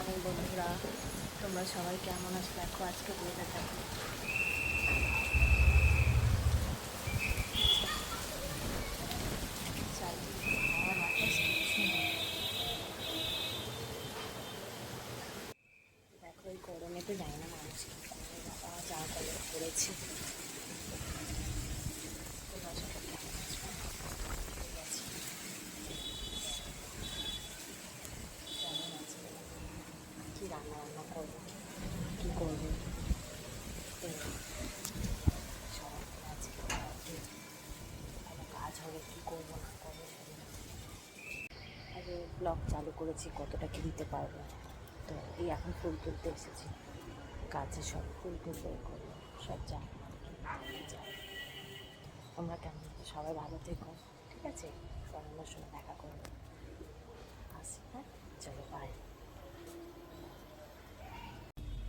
Morning বন্ধুরা, তোমরা সবাই কেমন আছো? দেখো আজকে ওয়েদার দেখো, চারিদিকে হাওয়া বাতাস কিছু নেই। দেখো এই গরমেতে যায় না মানুষ কি করে, বাবা যা গরম পড়েছে। তোমরা সবাই কেমন আছো? ঠিক আছে, কেমন আছে? কী রান্না বান্না করবো, কী করবো, তো সবাই আজকে কোনো কাজ হবে কী করবো না করবো সেদিন আগে ব্লগ চালু করেছি, কতটা কী দিতে পারবো। তো এই এখন ফুল তুলতে এসেছি, গাছে সব ফুল তুলতে করবো, সব যা যায়। তোমরা কেমন আছো? সবাই ভালো থেকো, ঠিক আছে? অন্য সময় দেখা করবো, আসি, হ্যাঁ, চলো বাই।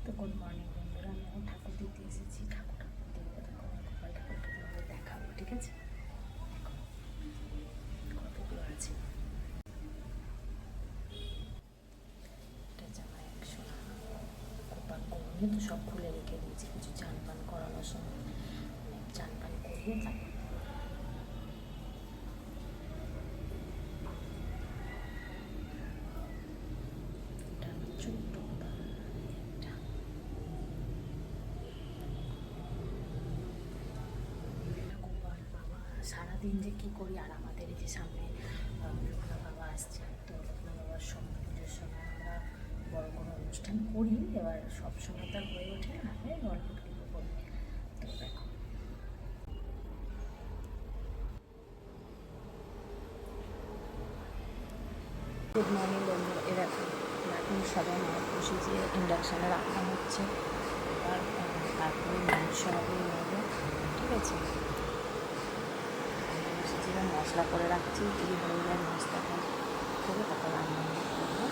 তো গুড মর্নিং বন্ধুরা, আমি এখন ঠাকুর দিতে এসেছি, ঠাকুর দেখবো, দেখো গোপাল ঠাকুরটা তোমাদের দেখাবো, ঠিক আছে? দেখো কতগুলো আছে, এটা জামাই একশো গোপাল করিয়ে তো সব খুলে রেখে দিয়েছি, কিছু চান পান করানোর সময় চান পান করিয়ে তারপর ছোট্ট গোপাল বাবা সারাদিন যে কী করি। আর আমাদের এই যে সামনে লোকনাথ বাবা আসছে, তো লোকনাথ বাবার সময় পুজোর সময় আমরা বড় কোনো অনুষ্ঠান করি, এবার সব সময় তার হয়ে ওঠে না, গল্প টল্প করি। তো দেখো গুড মর্নিং বন্ধুরা, এরকম এখন সবাই মাছ বসেছে, ইন্ডাকশানে রান্না হচ্ছে, আর তারপরে মাংস হবে নেবো, ঠিক আছে? বসেছিলাম, মশলা করে রাখছি, এই হয়ে যায় মশলাটা করে তারপর রান্না করবো।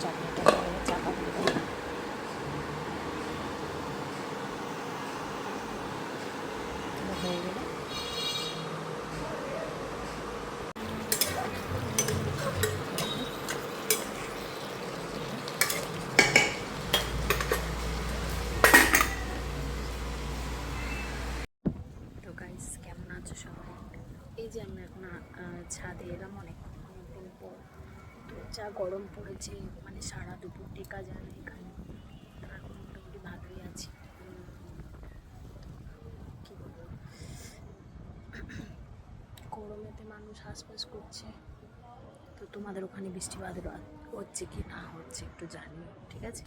চাটনিটা করে চাপা দিয়ে দেবো। হয়ে গেলে তো গাইস কেমন আছো সবাই? এই যে আমি এখন ছাদে এলাম অনেকদিন পর। তো যা গরম পড়েছে, মানে সারা দুপুর টেকা যায় না এখানে, এখন মোটামুটি ভালোই আছি। কী বলবো, গরমেতে মানুষ হাঁসফাঁস করছে। তো তোমাদের ওখানে বৃষ্টি বাদল হচ্ছে কি না হচ্ছে একটু জানিও, ঠিক আছে?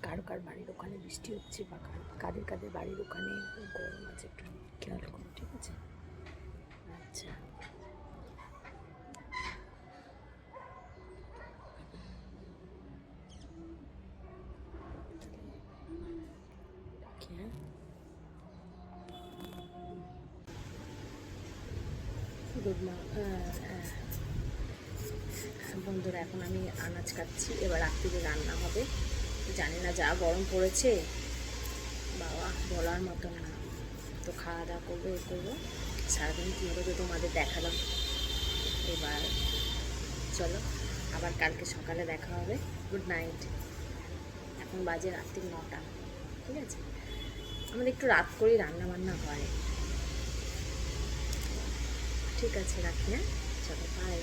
কার কার বাড়ির ওখানে বৃষ্টি হচ্ছে বা কাদের কাদের বাড়ির ওখানে গরম আছে একটু খেয়াল করো, ঠিক আছে? আচ্ছা, হ্যাঁ গুড বন্ধুরা, এখন আমি আনাজ কাটছি, এবার রাত্রিরে রান্না হবে। জানি না, যা গরম পড়েছে বাবা বলার মতন না। তো খাওয়া দাওয়া করবো, এ করবো, সারাদিন কী হলো তো তোমাদের দেখালাম। এবার চলো আবার কালকে সকালে দেখা হবে। Good night. এখন বাজে রাত্রি 9টা, ঠিক আছে? আমাদের একটু রাত করেই রান্না বান্না হয়, ঠিক আছে? রাখি, হ্যাঁ, চলো বাই।